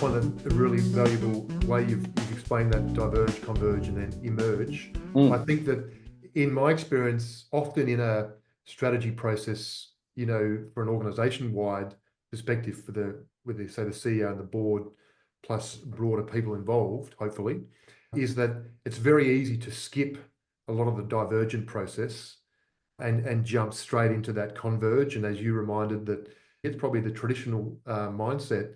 find that a really valuable way you've explained that diverge, converge, and then emerge. I think that in my experience, often in a strategy process, for an organization-wide perspective with the CEO and the board, plus broader people involved, hopefully, is that it's very easy to skip a lot of the divergent process and jump straight into that converge. And as you reminded, that it's probably the traditional mindset,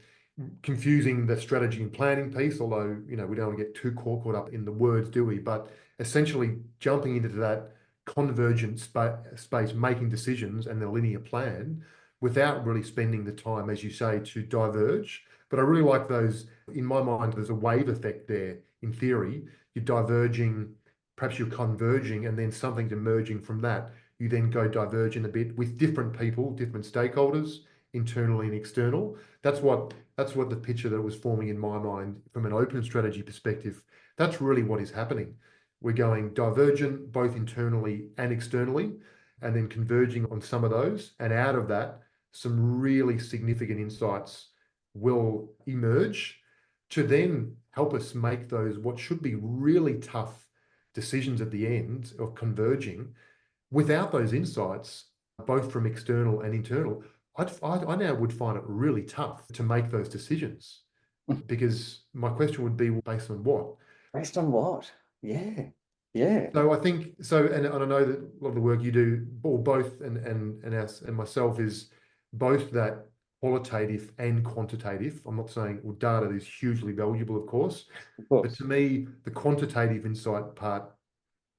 confusing the strategy and planning piece, although, we don't want to get too caught up in the words, do we? But essentially jumping into that convergent space, making decisions and the linear plan without really spending the time, as you say, to diverge. But I really like those. In my mind, there's a wave effect there. In theory, you're diverging, perhaps you're converging, and then something's emerging from that. You then go divergent a bit with different people, different stakeholders, internally and external. That's what the picture that was forming in my mind from an open strategy perspective. That's really what is happening. We're going divergent both internally and externally, and then converging on some of those. And out of that, some really significant insights will emerge to then help us make those what should be really tough decisions at the end of converging. Without those insights, both from external and internal, I now would find it really tough to make those decisions, because my question would be, based on what? Based on what? Yeah. Yeah. So I think so, and I know that a lot of the work you do, or both, and us and myself, is both that qualitative and quantitative. I'm not saying, well, data is hugely valuable, of course, but to me, the quantitative insight part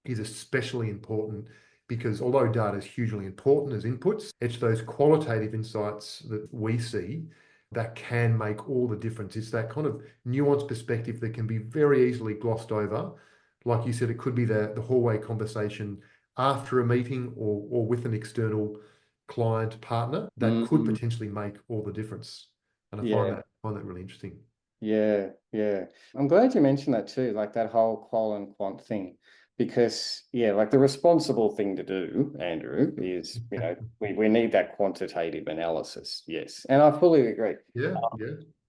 is especially important, because although data is hugely important as inputs, it's those qualitative insights that we see that can make all the difference. It's that kind of nuanced perspective that can be very easily glossed over. Like you said, it could be the hallway conversation after a meeting or with an external client partner that could potentially make all the difference. And I find that really interesting. Yeah. I'm glad you mentioned that too, like that whole qual and quant thing. Because, like the responsible thing to do, Andrew, is, we need that quantitative analysis. Yes. And I fully agree. Yeah.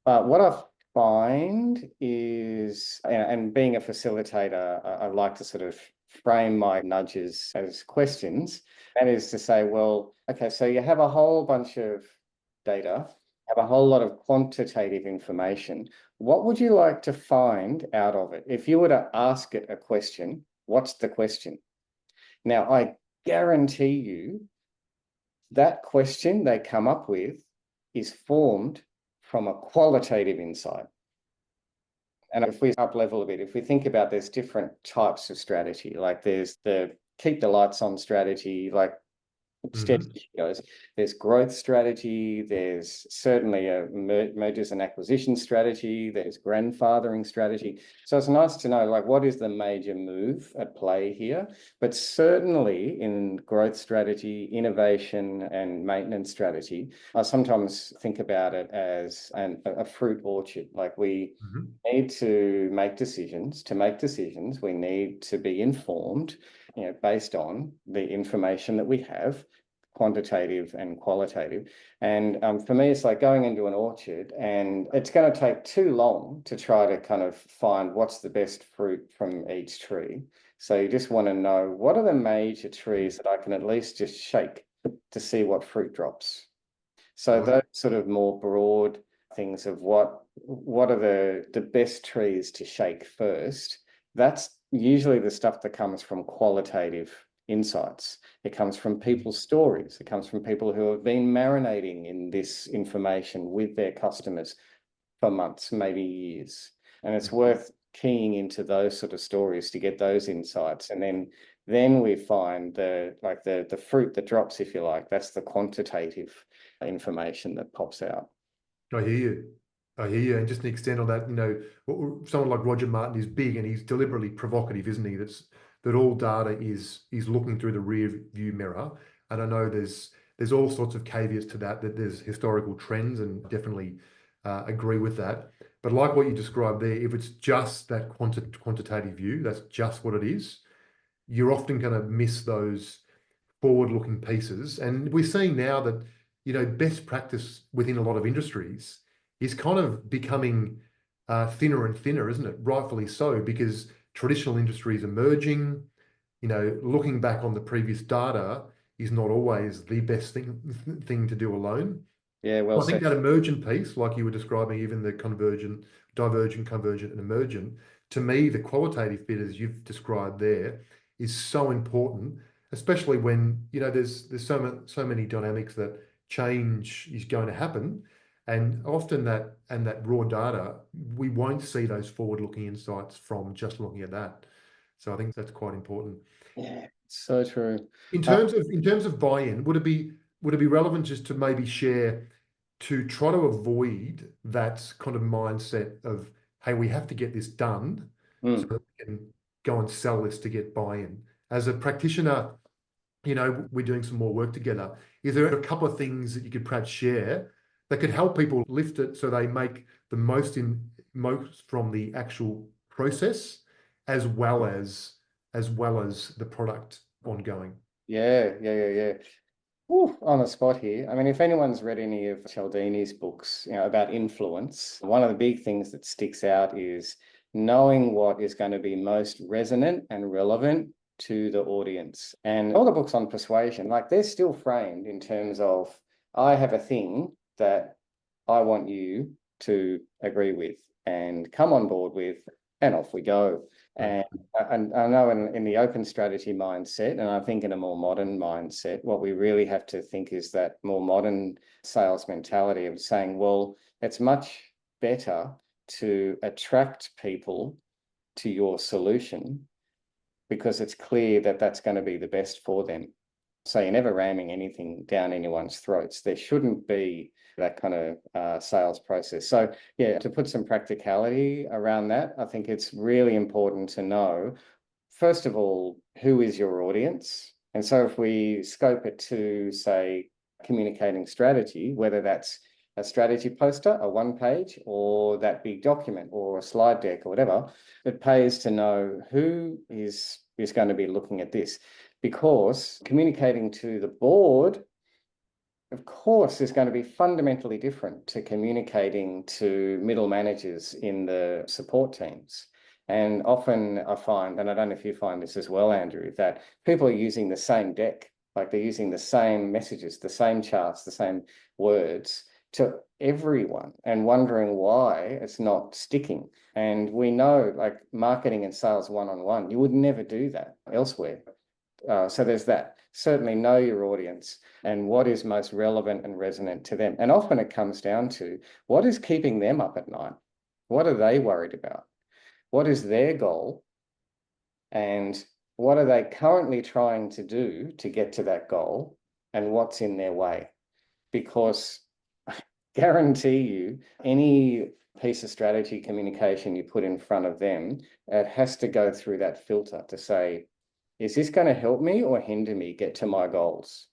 But what I find is, and being a facilitator, I like to sort of frame my nudges as questions. That is to say, well, okay, so you have a whole bunch of data, have a whole lot of quantitative information. What would you like to find out of it? If you were to ask it a question, what's the question? Now, I guarantee you that question they come up with is formed from a qualitative insight. And if we up level a bit, if we think about, there's different types of strategy, like there's the keep the lights on strategy, like steady goes. There's growth strategy. There's certainly a mergers and acquisition strategy. There's grandfathering strategy. So it's nice to know, like, what is the major move at play here? But certainly in growth strategy, innovation and maintenance strategy, I sometimes think about it as a fruit orchard. Like we need to make decisions. To make decisions, we need to be informed, based on the information that we have, quantitative and qualitative. And for me, it's like going into an orchard, and it's going to take too long to try to kind of find what's the best fruit from each tree. So you just want to know, what are the major trees that I can at least just shake to see what fruit drops? So those sort of more broad things of what are the best trees to shake first, that's usually the stuff that comes from qualitative insights. It comes from people's stories. It comes from people who have been marinating in this information with their customers for months, maybe years. And it's worth keying into those sort of stories to get those insights. And then we find the fruit that drops, if you like. That's the quantitative information that pops out. I hear you. And just to extend on that, someone like Roger Martin is big, and he's deliberately provocative, isn't he? That all data is looking through the rear view mirror. And I know there's all sorts of caveats to that there's historical trends, and definitely agree with that. But like what you described there, if it's just that quantitative view, that's just what it is, you're often going to miss those forward-looking pieces. And we're seeing now that, best practice within a lot of industries is kind of becoming thinner and thinner, isn't it? Rightfully so, because traditional industries emerging, looking back on the previous data is not always the best thing to do alone. Yeah, well I think said. that emergent piece, like you were describing, even the convergent, divergent, convergent, and emergent, to me, the qualitative bit, as you've described there, is so important, especially when, there's so many dynamics that change is going to happen. And often that raw data, we won't see those forward-looking insights from just looking at that. So I think that's quite important. Yeah, so true. In terms of buy-in, would it be relevant just to maybe share to try to avoid that kind of mindset of, hey, we have to get this done so that we can go and sell this to get buy-in? As a practitioner, we're doing some more work together. Is there a couple of things that you could perhaps share that could help people lift it so they make the most from the actual process as well as the product ongoing? Yeah. Ooh, on the spot here. I mean, if anyone's read any of Cialdini's books, about influence, one of the big things that sticks out is knowing what is going to be most resonant and relevant to the audience. And all the books on persuasion, like they're still framed in terms of, I have a thing that I want you to agree with and come on board with, and off we go. And I know in the open strategy mindset, and I think in a more modern mindset, what we really have to think is that more modern sales mentality of saying, well, it's much better to attract people to your solution because it's clear that that's going to be the best for them. So you're never ramming anything down anyone's throats. There shouldn't be that kind of sales process. So yeah, to put some practicality around that, I think it's really important to know, first of all, who is your audience? And so if we scope it to, say, communicating strategy, whether that's a strategy poster, a one page, or that big document or a slide deck or whatever, it pays to know who is going to be looking at this. Because communicating to the board, of course, is going to be fundamentally different to communicating to middle managers in the support teams. And often I find, and I don't know if you find this as well, Andrew, that people are using the same deck, like they're using the same messages, the same charts, the same words to everyone and wondering why it's not sticking. And we know, like marketing and sales one-on-one, you would never do that elsewhere. So there's that. Certainly know your audience and what is most relevant and resonant to them. And often it comes down to what is keeping them up at night? What are they worried about? What is their goal? And what are they currently trying to do to get to that goal? And what's in their way? Because I guarantee you, any piece of strategy communication you put in front of them, it has to go through that filter to say, is this going to help me or hinder me get to my goals?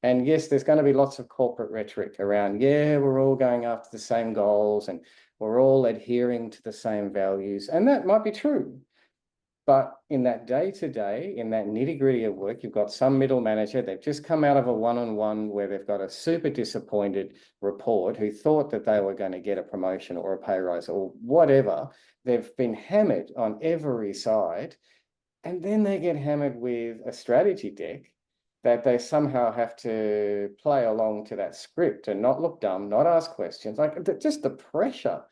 And yes, there's going to be lots of corporate rhetoric around, yeah, we're all going after the same goals and we're all adhering to the same values. And that might be true. But in that day-to-day, in that nitty-gritty of work, you've got some middle manager, they've just come out of a one-on-one where they've got a super disappointed report who thought that they were going to get a promotion or a pay rise or whatever. They've been hammered on every side. And then they get hammered with a strategy deck that they somehow have to play along to that script and not look dumb, not ask questions, like just the pressure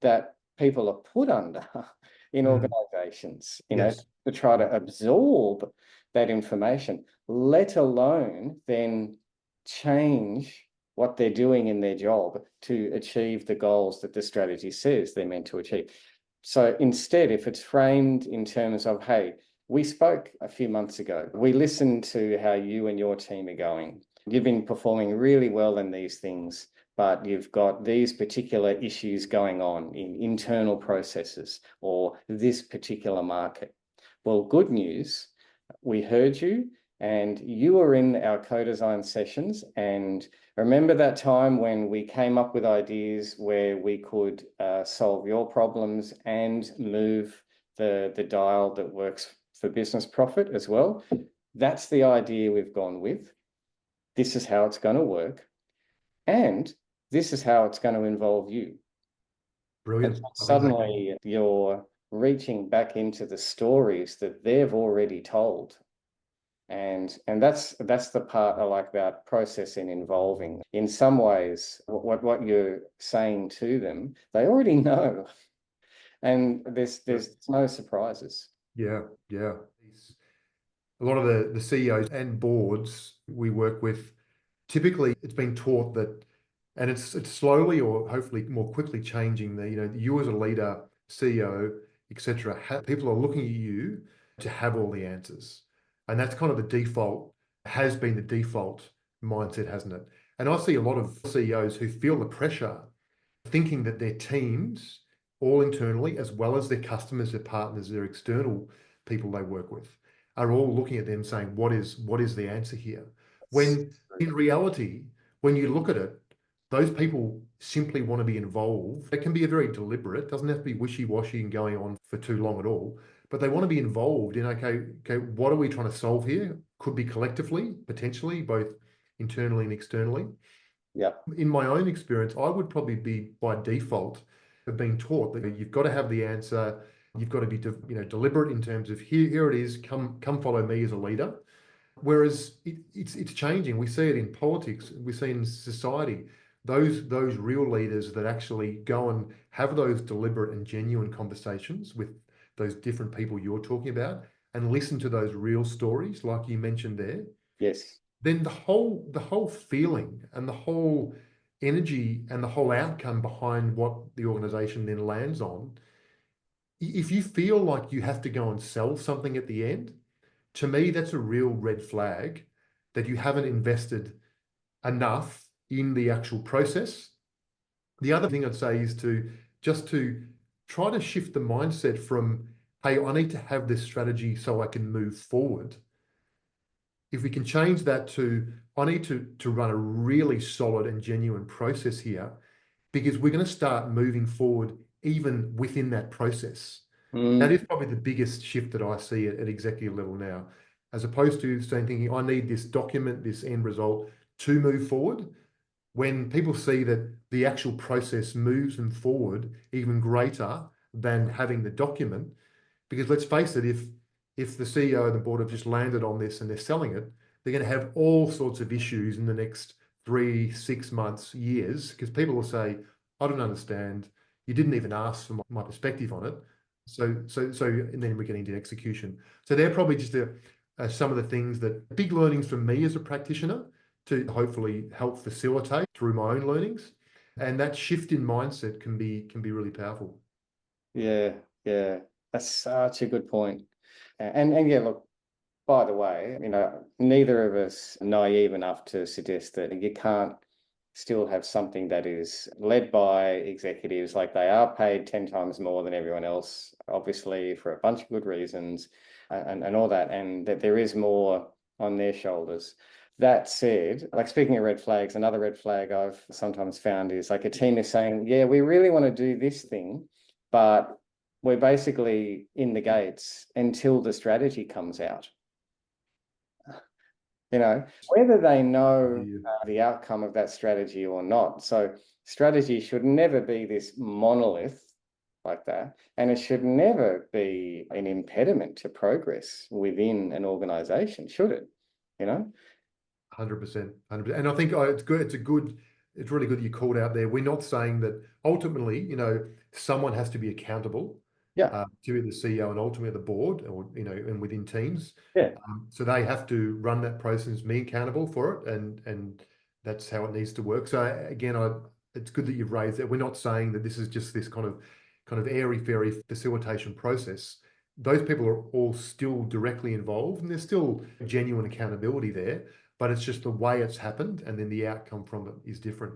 that people are put under in organizations, Yes. to try to absorb that information, let alone then change what they're doing in their job to achieve the goals that the strategy says they're meant to achieve. So instead, if it's framed in terms of, hey, we spoke a few months ago. We listened to how you and your team are going. You've been performing really well in these things, but you've got these particular issues going on in internal processes or this particular market. Well, good news, we heard you and you were in our co-design sessions. And remember that time when we came up with ideas where we could solve your problems and move the dial that works for business profit as well. That's the idea we've gone with. This is how it's going to work. And this is how it's going to involve you. Brilliant. so I think that, suddenly you're reaching back into the stories that they've already told. And that's the part I like about processing involving. In some ways, what you're saying to them, they already know, and there's no surprises. yeah, yeah. A lot of the CEOs and boards we work with, typically it's been taught that, and it's slowly or hopefully more quickly changing, that you as a leader, CEO, etc., people are looking at you to have all the answers, and that's kind of the default, has been the default mindset, hasn't it? And I see a lot of CEOs who feel the pressure, thinking that their teams, all internally, as well as their customers, their partners, their external people they work with, are all looking at them saying, what is the answer here? When in reality, when you look at it, those people simply want to be involved. It can be a very deliberate, doesn't have to be wishy-washy and going on for too long at all, but they want to be involved in, okay, what are we trying to solve here? Could be collectively, potentially, both internally and externally. Yeah. In my own experience, I would probably be by default have been taught that you've got to have the answer. You've got to be, deliberate in terms of here it is. Come follow me as a leader. Whereas it's changing. We see it in politics. We see it in society. Those real leaders that actually go and have those deliberate and genuine conversations with those different people you're talking about, and listen to those real stories, like you mentioned there, Yes. then the whole feeling and the whole energy and the whole outcome behind what the organization then lands on, if you feel like you have to go and sell something at the end, to me, that's a real red flag that you haven't invested enough in the actual process. The other thing I'd say is to try to shift the mindset from, hey, I need to have this strategy so I can move forward. If we can change that to, I need to run a really solid and genuine process here, because we're going to start moving forward even within that process. That is probably the biggest shift that I see at executive level now, as opposed to saying, thinking, I need this document, this end result to move forward. When people see that the actual process moves them forward even greater than having the document, because let's face it, if the CEO and the board have just landed on this and they're selling it, they're going to have all sorts of issues in the next 3, 6 months, years, because people will say, I don't understand. You didn't even ask for my perspective on it. So, and then we're getting into execution. So they're probably just some of the things that big learnings from me as a practitioner to hopefully help facilitate through my own learnings. And that shift in mindset can be really powerful. Yeah. Yeah. That's such a good point. And yeah, look, by the way, neither of us are naive enough to suggest that you can't still have something that is led by executives, like they are paid 10 times more than everyone else, obviously for a bunch of good reasons, and all that, and that there is more on their shoulders. That said, like, speaking of red flags, another red flag I've sometimes found is like a team is saying, yeah, we really want to do this thing, but we're basically in the gates until the strategy comes out. Whether they know the outcome of that strategy or not. So strategy should never be this monolith like that, and it should never be an impediment to progress within an organization, should it? 100%, 100%. And I think it's good. It's really good that you called out there. We're not saying that ultimately, someone has to be accountable. Yeah. To the CEO and ultimately the board, or and within teams. Yeah. So they have to run that process, me accountable for it, and that's how it needs to work. So again, it's good that you've raised that. We're not saying that this is just this kind of airy-fairy facilitation process. Those people are all still directly involved, and there's still genuine accountability there, but it's just the way it's happened, and then the outcome from it is different.